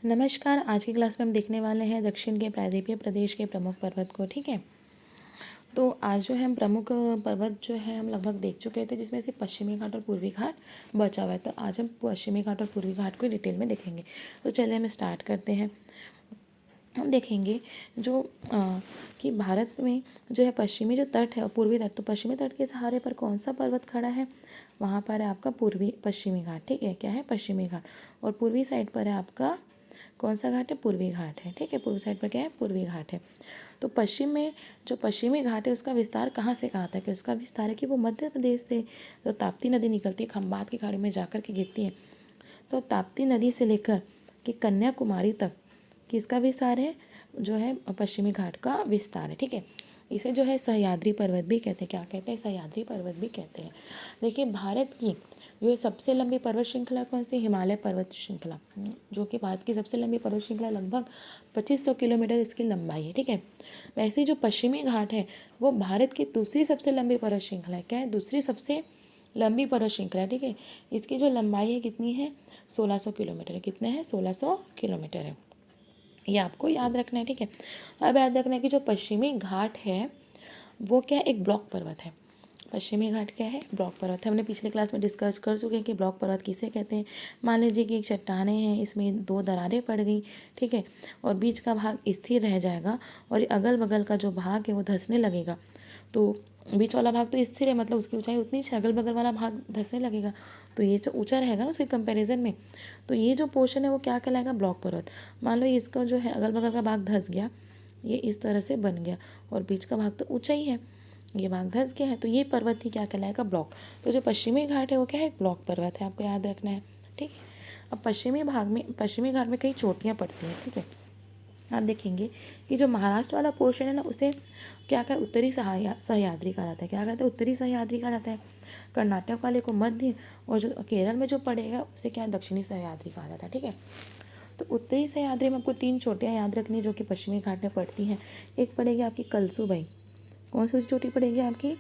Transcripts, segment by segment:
नमस्कार। आज की क्लास में हम देखने वाले हैं दक्षिण के प्रायद्वीपीय प्रदेश के प्रमुख पर्वत को। ठीक है, तो आज जो है हम प्रमुख पर्वत जो है हम लगभग देख चुके थे, जिसमें से पश्चिमी घाट और पूर्वी घाट बचा हुआ है। तो आज हम पश्चिमी घाट और पूर्वी घाट को डिटेल में देखेंगे। तो चलिए हम स्टार्ट करते हैं। हम देखेंगे जो कि भारत में जो है पश्चिमी जो तट है और पूर्वी तट, तो पश्चिमी तट के सहारे पर कौन सा पर्वत खड़ा है? वहाँ पर है आपका पूर्वी पश्चिमी घाट। ठीक है, क्या है? पश्चिमी घाट। और पूर्वी साइड पर है आपका कौन सा घाट है? पूर्वी घाट है। ठीक है, पूर्वी साइड पर क्या है? पूर्वी घाट है। तो पश्चिम में जो पश्चिमी घाट है उसका विस्तार कहाँ से कहाँ तक है? उसका विस्तार है कि वो मध्य प्रदेश से तो ताप्ती नदी निकलती है, खंबात की खाड़ी में जाकर के गिरती है। तो ताप्ती नदी से लेकर कि कन्याकुमारी तक किसका विस्तार है? जो है पश्चिमी घाट का विस्तार है। ठीक है, इसे जो है सह्याद्री पर्वत भी कहते हैं। क्या कहते हैं? सह्याद्री पर्वत भी कहते हैं। देखिए, भारत की जो सबसे लंबी पर्वत श्रृंखला कौन सी? हिमालय पर्वत श्रृंखला, जो कि भारत की सबसे लंबी पर्वत श्रृंखला, लगभग 2500 किलोमीटर इसकी लंबाई है। ठीक है, वैसे जो पश्चिमी घाट है वो भारत की दूसरी सबसे लंबी पर्वत श्रृंखला है। क्या है? दूसरी सबसे लंबी पर्वत श्रृंखला। ठीक है, इसकी जो लंबाई है कितनी है? 1600 किलोमीटर है। कितने हैं? 1600 किलोमीटर है। ये आपको याद रखना है। ठीक है, अब याद रखना है कि जो पश्चिमी घाट है वो क्या है? एक ब्लॉक पर्वत है। पश्चिमी घाट क्या है? ब्लॉक पर्वत है। हमने पिछले क्लास में डिस्कस कर चुके हैं कि ब्लॉक पर्वत किसे कहते हैं। मान लीजिए कि एक चट्टानें हैं, इसमें 2 दरारें पड़ गई। ठीक है, और बीच का भाग स्थिर रह जाएगा और अगल बगल का जो भाग है वो धंसने लगेगा। तो बीच वाला भाग तो स्थिर है, मतलब उसकी ऊंचाई उतनी है, अगल बगल वाला भाग धंसने लगेगा, तो ये जो ऊंचा रहेगा ना उसके कंपैरिजन में, तो ये जो पोर्शन है वो क्या कहलाएगा? ब्लॉक पर्वत। मान लो इसका जो है अगल बगल का भाग धंस गया, ये इस तरह से बन गया और बीच का भाग तो ऊंचा ही है, ये भाग धंस गया है, तो ये पर्वत ही क्या कहलाएगा? ब्लॉक। तो जो पश्चिमी घाट है वो क्या है? ब्लॉक पर्वत है, आपको याद रखना है। ठीक है, अब पश्चिमी घाट में कई चोटियाँ पड़ती हैं। ठीक है, आप देखेंगे कि जो महाराष्ट्र वाला पोर्शन है ना उसे क्या कहते हैं? उत्तरी सह्याद्री कहा जाता है। क्या कहते हैं? उत्तरी सह्याद्री कहा जाता है। कर्नाटक वाले को मध्य, और जो केरल में जो पड़ेगा उसे क्या है? दक्षिणी सह्याद्री कहा जाता है। ठीक है, तो उत्तरी सह्याद्री में आपको 3 चोटियाँ याद रखनी है जो कि पश्चिमी घाट में पड़ती हैं। एक पड़ेगी आपकी कलसुबाई। कौन सी ऊँची चोटी पड़ेगी आपकी?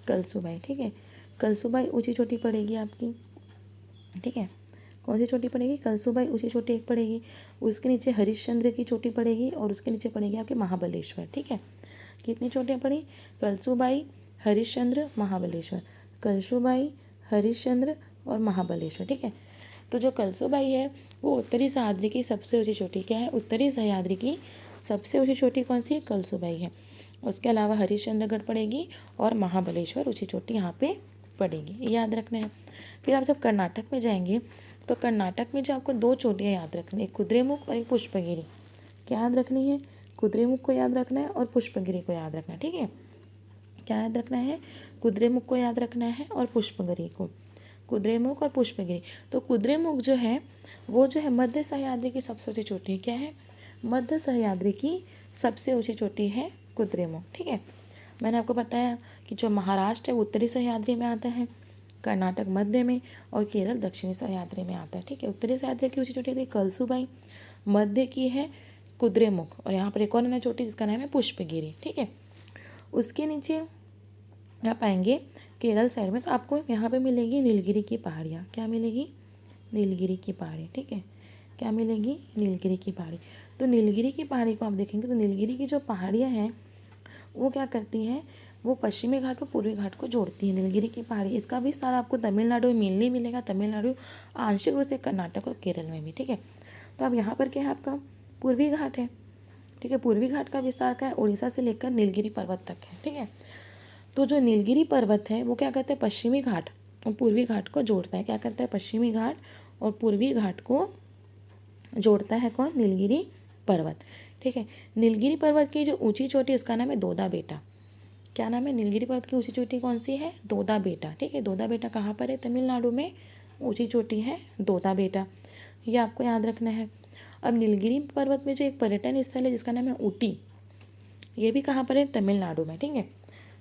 कलसुबाई। ठीक है, कलसुबाई ऊँची चोटी पड़ेगी आपकी। ठीक है, कौन सी चोटी पड़ेगी? कलसुबाई ऊँची चोटी एक पड़ेगी। उसके नीचे हरिश्चंद्र की चोटी पड़ेगी और उसके नीचे पड़ेगी आपके महाबलेश्वर। ठीक है, कितनी चोटियाँ पड़ी? कलसुबाई, हरिश्चंद्र, महाबलेश्वर। कलसुबाई, हरिश्चंद्र और महाबलेश्वर। ठीक है, तो जो कलसुबाई है वो उत्तरी सह्याद्री की सबसे ऊँची चोटी। क्या है? उत्तरी सह्याद्री की सबसे ऊँची चोटी कौन सी है? कलसुबाई है। उसके अलावा हरिश्चंद्रगढ़ पड़ेगी और महाबलेश्वर ऊँची चोटी यहाँ पे पड़ेगी, ये याद रखना है। फिर आप जब कर्नाटक में जाएंगे तो कर्नाटक में जो आपको 2 चोटियाँ याद रखनी है, एक कुद्रेमुख और एक पुष्पगिरी। क्या याद रखनी है? कुद्रेमुख को याद रखना है और पुष्पगिरी को याद रखना है। ठीक है, क्या याद रखना है? कुद्रेमुख को याद रखना है और पुष्पगिरी को। कुद्रेमुख और पुष्पगिरी। तो कुद्रेमुख जो है वो जो है मध्य सह्याद्री की सबसे ऊँची चोटी है। क्या है? मध्य सह्याद्री की सबसे ऊँची चोटी है कुद्रेमुख। ठीक है, मैंने आपको बताया कि जो महाराष्ट्र है वो उत्तरी सह्याद्री में आता है, कर्नाटक मध्य में और केरल दक्षिणी सह्याद्री में आता है। ठीक है, उत्तरी सह्याद्री की ऊँची चोटी थी कलसुबाई, मध्य की है कुद्रेमुख और यहाँ पर एक और नया चोटी जिसका नाम है पुष्पगिरी। ठीक है, उसके नीचे आप आएंगे केरल साइड में तो आपको यहाँ पे मिलेगी नीलगिरी की पहाड़ियाँ। क्या मिलेगी? नीलगिरी की पहाड़ी। ठीक है, क्या मिलेगी? नीलगिरी की पहाड़ी। तो नीलगिरी की पहाड़ी को आप देखेंगे तो नीलगिरी की जो पहाड़ियाँ हैं वो क्या करती हैं? वो पश्चिमी घाट और पूर्वी घाट को जोड़ती है। नीलगिरी की पहाड़ी, इसका विस्तार आपको तमिलनाडु में मेनली मिलेगा, तमिलनाडु, आंशिक रूप से कर्नाटक और केरल में भी। ठीक है, तो अब यहाँ पर क्या है? आपका पूर्वी घाट है। ठीक है, पूर्वी घाट का विस्तार क्या है? उड़ीसा से लेकर नीलगिरी पर्वत तक है। ठीक है, तो जो नीलगिरी पर्वत है वो क्या करता है? पश्चिमी घाट और पूर्वी घाट को जोड़ता है। क्या करता है? पश्चिमी घाट और पूर्वी घाट को जोड़ता है। कौन? नीलगिरी पर्वत। ठीक है, नीलगिरी पर्वत की जो ऊंची चोटी उसका नाम है दोदा बेटा। क्या नाम है? नीलगिरी पर्वत की ऊंची चोटी कौन सी है? दोदा बेटा। ठीक है, दोदा बेटा कहाँ पर है? तमिलनाडु में ऊंची चोटी है दोदा बेटा, ये आपको याद रखना है। अब नीलगिरी पर्वत में जो एक पर्यटन स्थल है जिसका नाम है ऊटी, ये भी कहाँ पर है? तमिलनाडु में। ठीक है,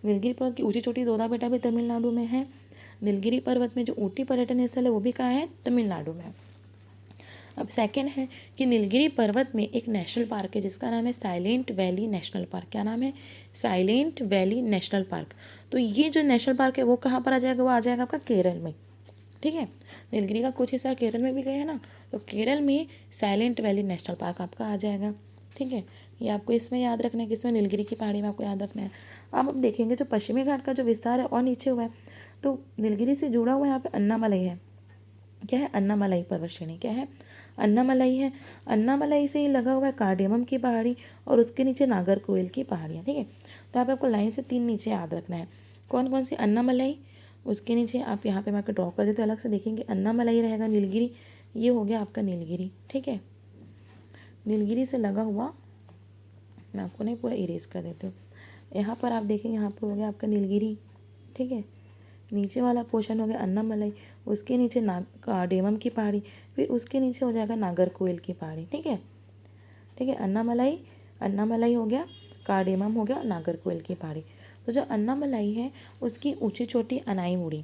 नीलगिरी पर्वत की ऊंची चोटी दोदा बेटा भी तमिलनाडु में है। नीलगिरी पर्वत में जो ऊटी पर्यटन स्थल है वो भी कहाँ है? तमिलनाडु में। अब सेकंड है कि नीलगिरी पर्वत में एक नेशनल पार्क है जिसका नाम है साइलेंट वैली नेशनल पार्क। क्या नाम है? Silent valley national park. तो ये जो नेशनल पार्क है वो कहाँ पर आ जाएगा? वो आ जाएगा आपका केरल में। ठीक है। नीलगिरी का कुछ हिस्सा केरल में भी गया है ना, तो केरल में साइलेंट वैली नेशनल पार्क आपका आ जाएगा। ठीक है, ये आपको इसमें याद रखना है, किसमें, नीलगिरी की पहाड़ी में आपको याद रखना है। अब देखेंगे जो पश्चिमी घाट का जो विस्तार है और नीचे हुआ है, तो नीलगिरी से जुड़ा हुआ यहाँ पे अन्नामलई है। क्या है, अन्नामलई पर्वत श्रेणी, क्या है, अन्नामलई है। अन्नामलई से ही लगा हुआ है कार्डेमम की पहाड़ी और उसके नीचे नागरकोइल की पहाड़ियाँ। ठीक है, तो आप आपको लाइन से 3 नीचे याद रखना है। कौन कौन सी, अन्नामलई, उसके नीचे आप यहाँ पे मैं आपको ड्रॉ कर देते अलग से, देखेंगे अन्नामलई रहेगा, नीलगिरी, ये हो गया आपका नीलगिरी। ठीक है, नीलगिरी से लगा हुआ, मैं आपको नहीं पूरा इरेज कर देती हूँ। यहाँ पर आप देखेंगे, यहाँ पर हो गया आपका नीलगिरी। ठीक है, नीचे वाला पोर्शन हो गया अन्नामलई, उसके नीचे कार्डेमम की पहाड़ी, फिर उसके नीचे हो जाएगा नागरकोइल की पहाड़ी। ठीक है, ठीक है, अन्नामलई, अन्नामलई हो गया, कार्डेमम हो गया, नागरकोइल की पहाड़ी। तो जो अन्नामलई है उसकी ऊंची चोटी अनाईमुड़ी,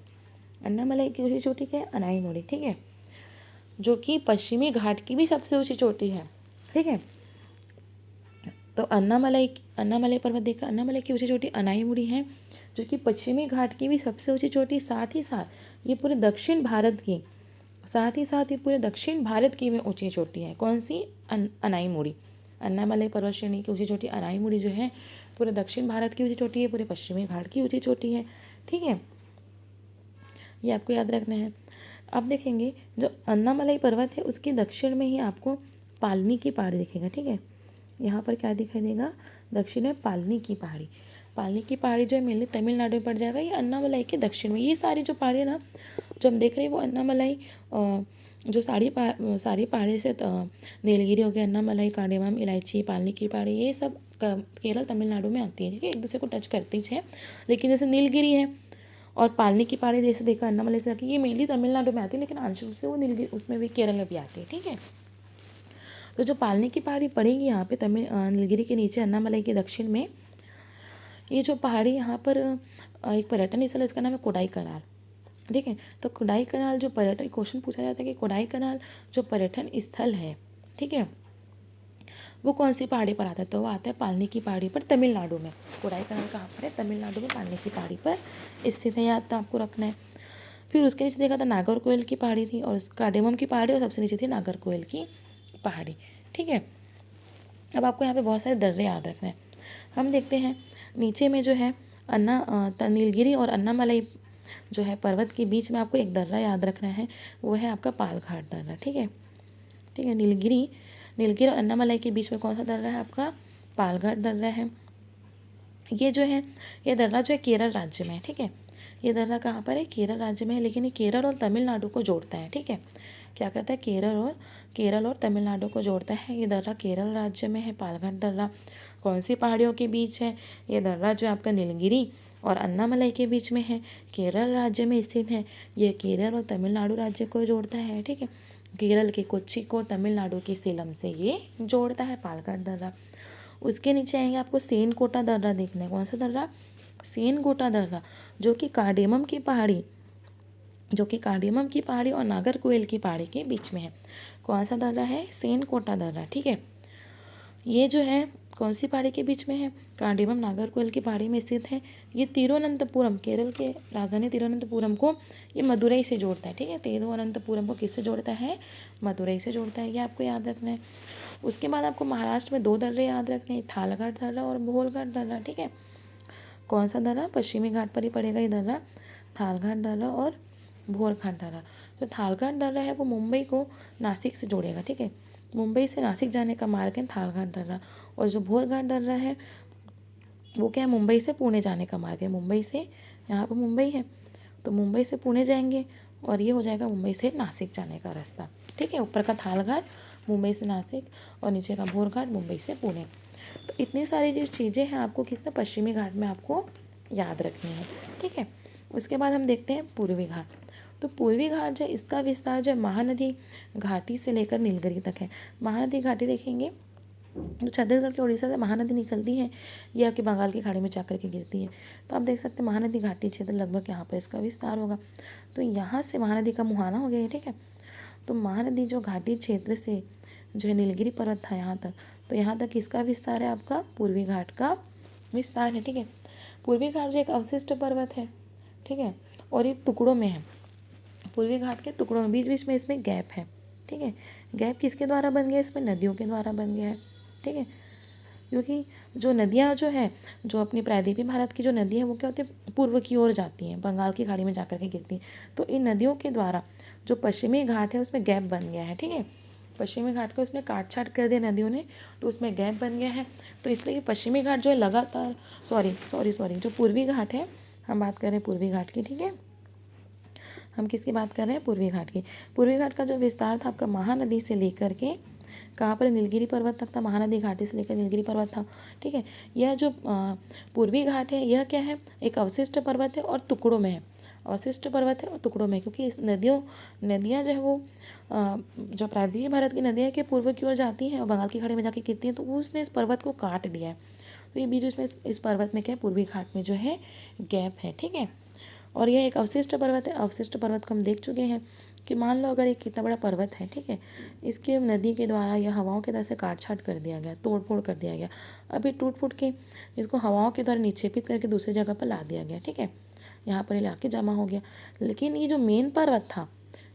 अन्नामलई की ऊंची चोटी क्या है, अनाईमुड़ी। ठीक है, जो कि पश्चिमी घाट की भी सबसे ऊंची चोटी है। ठीक है, तो अन्नामलई पर्वत देखा, अन्नामलई की ऊंची चोटी अनाईमुड़ी है, जो कि पश्चिमी घाट की भी सबसे ऊंची चोटी, साथ ही साथ ये पूरे दक्षिण भारत की, साथ ही साथ ये पूरे दक्षिण भारत की में ऊंची चोटी है। कौन सी, अनाईमुड़ी। अन्नामलई पर्वत श्रेणी की ऊंची चोटी अनाईमुड़ी जो है पूरे दक्षिण भारत की ऊंची चोटी है, पूरे पश्चिमी घाट की ऊंची चोटी है। ठीक है, ये आपको याद रखना है। अब देखेंगे जो अन्नामलई पर्वत है उसके दक्षिण में ही आपको पालनी की पहाड़ी दिखेगा। ठीक है, यहाँ पर क्या दिखाई देगा, दक्षिण में पालनी की पहाड़ी। पालनी की पहाड़ी जो है मेनली तमिलनाडु में पड़ जाएगा, ये अन्नामलई के दक्षिण में। ये सारी जो पहाड़ी है ना जो हम देख रहे हैं वो अन्नामलई, जो सारी पहाड़ी से नीलगिरी हो गया, अन्नामलई, कार्डेमम, इलायची, पालनी की पहाड़ी, ये सब केरल तमिलनाडु में आती है। ठीक है, एक दूसरे को टच करती है, लेकिन जैसे नीलगिरी है और पालनी की पहाड़ी जैसे देखा अन्नामलई से, ये मेनली तमिलनाडु में आती है, लेकिन आंशिक से वो नीलगिरी उसमें भी केरल में भी आती है। ठीक है, तो जो पालनी की पहाड़ी पड़ेगी यहाँ पे नीलगिरी के नीचे अन्नामलई के दक्षिण में, ये जो पहाड़ी यहाँ पर एक पर्यटन स्थल है, इसका नाम है कोडाई कनाल। ठीक है, तो कोडाई कनाल जो पर्यटन, क्वेश्चन पूछा जाता है कि कोडाई कनाल जो पर्यटन स्थल है, ठीक है, वो कौन सी पहाड़ी पर आता है, तो वो आता है पालनी की पहाड़ी पर, तमिलनाडु में। कोडाई कनाल कहाँ पर है, तमिलनाडु में पालनी की पहाड़ी पर स्थित है, याद था आपको रखना है। फिर उसके नीचे देखा था नागरकोइल की पहाड़ी थी, और कार्डेमम की पहाड़ी, और सबसे नीचे थी नागरकोइल की पहाड़ी। ठीक है, अब आपको यहाँ पे बहुत सारे दर्रे याद रखना है। हम देखते हैं नीचे में जो है नीलगिरी और अन्नामलई जो है पर्वत के बीच में आपको एक दर्रा याद रखना है, वो है आपका पालघाट दर्रा। ठीक है, ठीक है, नीलगिरी और अन्नामलई के बीच में कौन सा दर्रा है आपका, पालघाट दर्रा है। ये जो है, ये दर्रा जो है केरल राज्य में है। ठीक है, ये दर्रा कहाँ पर है, केरल राज्य में है, लेकिन ये केरल और तमिलनाडु को जोड़ता है। ठीक है, क्या कहता है, केरल और तमिलनाडु को जोड़ता है। ये दर्रा केरल राज्य में है, पालघाट दर्रा। कौन सी पहाड़ियों के बीच है, ये दर्रा जो है आपका नीलगिरी और अन्नामलई के बीच में है, केरल राज्य में स्थित है। ये केरल और तमिलनाडु राज्य को जोड़ता है। ठीक है, केरल के कोच्चि को तमिलनाडु की सेलम से ये जोड़ता है, पालघाट दर्रा। उसके नीचे आएंगे आपको सेनकोटा दर्रा देखना है। कौन सा दर्रा, सेनकोटा दर्रा, जो कि कार्डेमम की पहाड़ी और नागरकोइल की पहाड़ी के बीच में है। कौन सा दर्रा है, सेनकोटा दर्रा। ठीक है, ये जो है कौन सी पहाड़ी के बीच में है, कार्डेमम नागरकोइल की पहाड़ी में स्थित है। ये तिरुवनंतपुरम, केरल के राजधानी तिरुवनंतपुरम को ये मदुरई से जोड़ता है। ठीक है, तिरुवनंतपुरम को किससे जोड़ता है, मदुरई से जोड़ता है, ये आपको याद रखना है। उसके बाद आपको महाराष्ट्र में 2 दर्रे याद रखने हैं, थालघाट दर्रा और भोलघाट दर्रा। ठीक है, कौन सा दर्रा, पश्चिमी घाट पर ही पड़ेगा ये दर्रा, थालघाट दर्रा और भोरघाट दर्रा। जो थालघाट दर्रा है वो मुंबई को नासिक से जोड़ेगा। ठीक है, मुंबई से नासिक जाने का मार्ग है थालघाट दर्रा। और जो भोरघाट दर्रा है वो क्या है, मुंबई से पुणे जाने का मार्ग है। मुंबई से, यहाँ पर मुंबई है तो मुंबई से पुणे जाएंगे, और ये हो जाएगा मुंबई से नासिक जाने का रास्ता। ठीक है, ऊपर का थालघाट मुंबई से नासिक, और नीचे का भोरघाट मुंबई से पुणे। तो इतनी सारी जो चीज़ें हैं आपको किसने, पश्चिमी घाट में आपको याद रखनी है। ठीक है, उसके बाद हम देखते हैं पूर्वी घाट। तो पूर्वी घाट जो इसका विस्तार जो महानदी घाटी से लेकर नीलगिरी तक है। महानदी घाटी देखेंगे जो छत्तीसगढ़ के उड़ीसा से महानदी निकलती है, ये आपके बंगाल की खाड़ी में जाकर के गिरती है। तो आप देख सकते हैं महानदी घाटी क्षेत्र लगभग यहाँ पर इसका विस्तार होगा। तो यहाँ से महानदी का मुहाना हो गया है। ठीक है, तो महानदी जो घाटी क्षेत्र से जो है नीलगिरी पर्वत था यहाँ तक, तो यहाँ तक किसका विस्तार है, आपका पूर्वी घाट का विस्तार है। ठीक है, पूर्वी घाट जो एक अवशिष्ट पर्वत है। ठीक है, और ये टुकड़ों में है। पूर्वी घाट के टुकड़ों में बीच बीच में इसमें गैप है, ठीक है। गैप किसके द्वारा बन गया, इसमें नदियों के द्वारा बन गया है, ठीक है। क्योंकि जो नदियाँ जो है, जो अपनी प्रायद्वीपीय भारत की जो नदी है वो क्या होती है, पूर्व की ओर जाती हैं, बंगाल की खाड़ी में जाकर के गिरती हैं। तो इन नदियों के द्वारा जो पश्चिमी घाट है उसमें गैप बन गया है, ठीक है। पश्चिमी घाट को उसने काट छाट कर दिया नदियों ने, तो उसमें गैप बन गया है। तो इसलिए पश्चिमी घाट जो है लगातार सॉरी जो पूर्वी घाट है, हम बात कर रहे हैं पूर्वी घाट की, ठीक है। हम किसकी बात कर रहे हैं, पूर्वी घाट की। पूर्वी घाट का जो विस्तार था आपका महानदी से लेकर के कहाँ पर, नीलगिरी पर्वत तक था। महानदी घाटी से लेकर नीलगिरी पर्वत था, ठीक है। यह जो पूर्वी घाट है यह क्या है, एक अवशिष्ट पर्वत है और टुकड़ों में है, अवशिष्ट पर्वत है और टुकड़ों में, क्योंकि इस नदियाँ जो है वो जो प्रायद्वीपीय भारत की नदियाँ के पूर्व की ओर जाती हैं और बंगाल की खाड़ी में जाके गिरती हैं, तो उसने इस पर्वत को काट दिया है। तो ये बीच में इस पर्वत में क्या है, पूर्वी घाट में जो है गैप है, ठीक है। और यह एक अवशिष्ट पर्वत है। अवशिष्ट पर्वत को हम देख चुके हैं कि मान लो अगर एक कितना बड़ा पर्वत है, ठीक है, इसके नदी के द्वारा या हवाओं के द्वारा से काट छाट कर दिया गया, तोड़ फोड़ कर दिया गया, अभी टूट फूट के इसको हवाओं के द्वारा निक्षेपित करके दूसरी जगह पर ला दिया गया, ठीक है, यहाँ पर ला के जमा हो गया। लेकिन ये जो मेन पर्वत था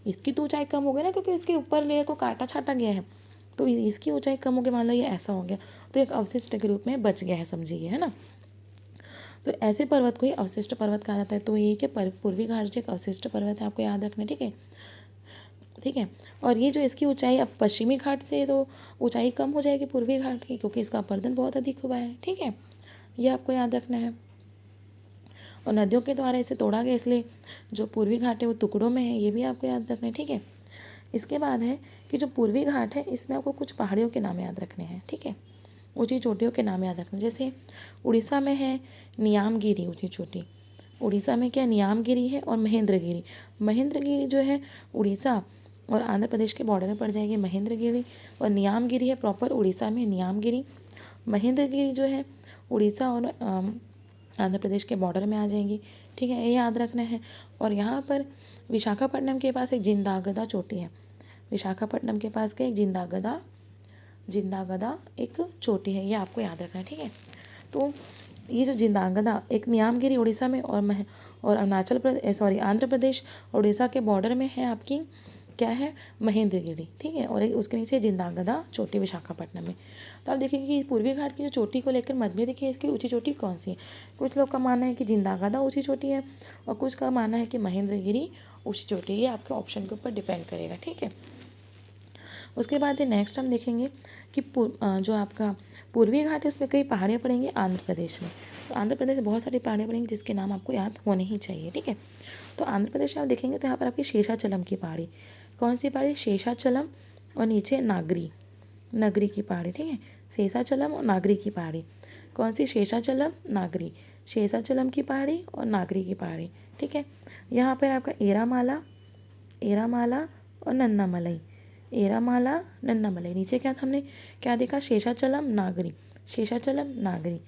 इसकी तो ऊंचाई कम हो गई ना, क्योंकि इसके ऊपर लेयर को काटा छाटा गया है, तो इसकी ऊंचाई कम हो गई, मान लो ये ऐसा हो गया, तो एक अवशिष्ट के रूप में बच गया है, समझिए, है ना। तो ऐसे पर्वत को ही अवशिष्ट पर्वत कहा जाता है। तो ये कि पूर्वी घाट जो एक अवशिष्ट पर्वत है, आपको याद रखना, ठीक है, ठीक है। और ये जो इसकी ऊंचाई अब पश्चिमी घाट से तो ऊंचाई कम हो जाएगी पूर्वी घाट की, क्योंकि इसका अपरदन बहुत अधिक हुआ है, ठीक है, ये आपको याद रखना है। और नदियों के द्वारा इसे तोड़ा गया, इसलिए जो पूर्वी घाट है वो टुकड़ों में है, ये भी आपको याद रखना है, ठीक है। इसके बाद है कि जो पूर्वी घाट है इसमें आपको कुछ पहाड़ियों के नाम याद रखने हैं, ठीक है, ऊंची चोटियों के नाम याद रखना। जैसे उड़ीसा में है नियामगिरी ऊंची चोटी, उड़ीसा में क्या नियामगिरी है, और महेंद्रगिरी। महेंद्रगिरी जो है उड़ीसा और आंध्र प्रदेश के बॉर्डर में पड़ जाएगी महेंद्रगिरी, और नियामगिरी है प्रॉपर उड़ीसा में नियामगिरी। महेंद्रगिरी जो है उड़ीसा और आंध्र प्रदेश के बॉर्डर में आ जाएंगी, ठीक है, ये याद रखना है। और यहाँ पर विशाखापट्टनम के पास एक जिंदागदा चोटी है, विशाखापट्टनम के पास क्या एक जिंदागदा एक चोटी है, ये आपको याद रखना है, ठीक है। तो ये जो जिंदागदा एक नियामगिरी उड़ीसा में और अरुणाचल प्रदेश आंध्र प्रदेश और उड़ीसा के बॉर्डर में है आपकी क्या है, महेंद्रगिरी, ठीक है। और उसके नीचे जिंदागदा चोटी विशाखापट्टनम में। तो आप देखेंगे कि पूर्वी घाट की जो चोटी को लेकर मतभेद है कि इसकी ऊंची चोटी कौन सी है। कुछ लोग का मानना है कि जिंदागदा ऊंची चोटी है और कुछ का मानना है कि महेंद्रगिरी ऊंची चोटी है, ये आपके ऑप्शन के ऊपर डिपेंड करेगा, ठीक है। उसके बाद नेक्स्ट हम देखेंगे कि जो आपका पूर्वी घाट है उसमें कई पहाड़ियाँ पड़ेंगी आंध्र प्रदेश में। तो आंध्र प्रदेश में बहुत सारी पहाड़ियाँ पड़ेंगी जिसके नाम आपको याद होने ही चाहिए, ठीक है। तो आंध्र प्रदेश में आप देखेंगे तो यहाँ पर आपकी शेषाचलम की पहाड़ी, कौन सी पहाड़ी, शेषाचलम, और नीचे नगरी की पहाड़ी, ठीक है, शेषाचलम और नागरी की पहाड़ी। कौन सी, शेषाचलम नागरी, शेषाचलम की पहाड़ी और नागरी की पहाड़ी, ठीक है। यहाँ पर आपका एरामाला और नन्नामलई, नीचे क्या था, हमने क्या देखा, शेषाचलम नागरी,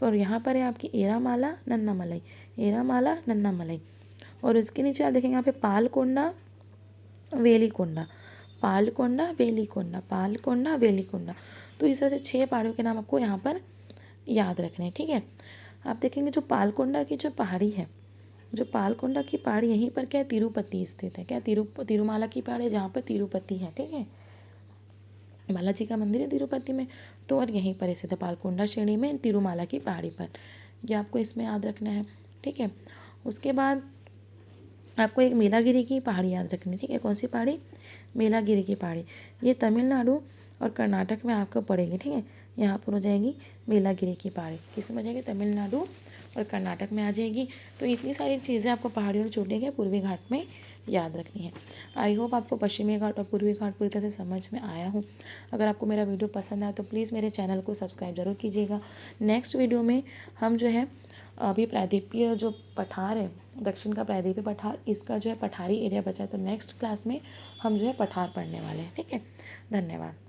और यहाँ पर है आपकी एरामाला नन्नामलई, और इसके नीचे आप देखेंगे यहाँ पे पालकोंडा वेलीकोंडा। तो इस तरह से 6 पहाड़ियों के नाम आपको यहाँ पर याद रखने हैं, ठीक है। आप देखेंगे जो पालकोंडा की जो पहाड़ी है, जो पालकोंडा की पहाड़ी यहीं पर क्या है, तिरुपति स्थित है, क्या तिरुमाला की पहाड़ी जहाँ पर तिरुपति है, ठीक है, बालाजी का मंदिर है तिरुपति में, तो और यहीं पर स्थित है पालकोंडा श्रेणी में तिरुमाला की पहाड़ी पर, ये आपको इसमें याद रखना है, ठीक है। उसके बाद आपको एक मेलागिरी की पहाड़ी याद रखनी है, ठीक है, कौन सी पहाड़ी, मेलागिरी की पहाड़ी, ये तमिलनाडु और कर्नाटक में आपको पड़ेगी, ठीक है, यहाँ पर हो जाएगी मेलागिरी की पहाड़ी, किस में हो जाएगी, तमिलनाडु और कर्नाटक में आ जाएगी। तो इतनी सारी चीज़ें आपको पहाड़ियों और चोटियों के पूर्वी घाट में याद रखनी है। आई होप आपको पश्चिमी घाट और पूर्वी घाट पूरी तरह से समझ में आया हूँ। अगर आपको मेरा वीडियो पसंद आया तो प्लीज़ मेरे चैनल को सब्सक्राइब जरूर कीजिएगा। नेक्स्ट वीडियो में हम जो है अभी प्रायद्वीपीय जो पठार है, दक्षिण का प्रायद्वीपीय पठार, इसका जो है पठारी एरिया बचा है, तो नेक्स्ट क्लास में हम जो है पठार पढ़ने वाले हैं, ठीक है। धन्यवाद।